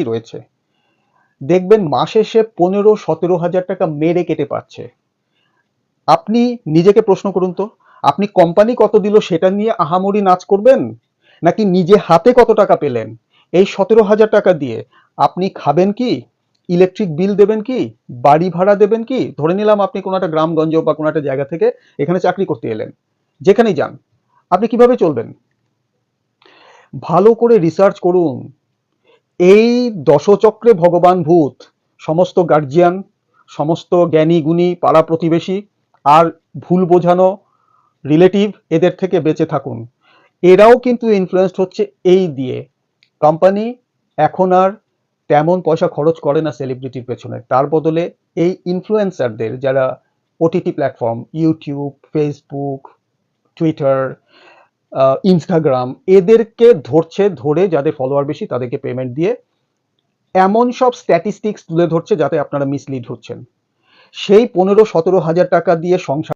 রয়েছে, দেখবেন মাস শেষে 15-17 হাজার টাকা মেরে কেটে পাচ্ছে। আপনি নিজেকে প্রশ্ন করুন তো, আপনি কোম্পানি কত দিল সেটা নিয়ে আহামরি নাচ করবেন, নাকি নিজে হাতে কত টাকা পেলেন এই 17 হাজার টাকা দিয়ে আপনি খাবেন কি, ইলেকট্রিক বিল দেবেন কি, বাড়ি ভাড়া দেবেন কি? ধরে নিলাম আপনি কোনো একটা গ্রামগঞ্জ বা কোনো একটা জায়গা থেকে এখানে চাকরি করতে এলেন, যেখানেই যান আপনি কিভাবে চলবেন? ভালো করে রিসার্চ করুন। এই দশচক্রে ভগবান ভূত, সমস্ত গার্জিয়ান, সমস্ত জ্ঞানী গুণী পাড়া প্রতিবেশী আর ভুল বোঝানো রিলেটিভ, এদের থেকে বেঁচে থাকুন। এরাও কিন্তু ইনফ্লুয়েসড হচ্ছে এই দিয়ে। কোম্পানি এখন আর তেমন পয়সা খরচ করে না সেলিব্রিটির পেছনে, তার বদলে এই ইনফ্লুয়েন্সারদের, যারা OTT platform YouTube, Facebook, Twitter, Instagram, এদেরকে ধরছে, ধরে যাদের ফলোয়ার বেশি তাদেরকে পেমেন্ট দিয়ে এমন সব স্ট্যাটিস্টিক্স তুলে ধরছে যাতে আপনারা মিসলিড হচ্ছেন। সেই 15-17 হাজার টাকা দিয়ে সংসার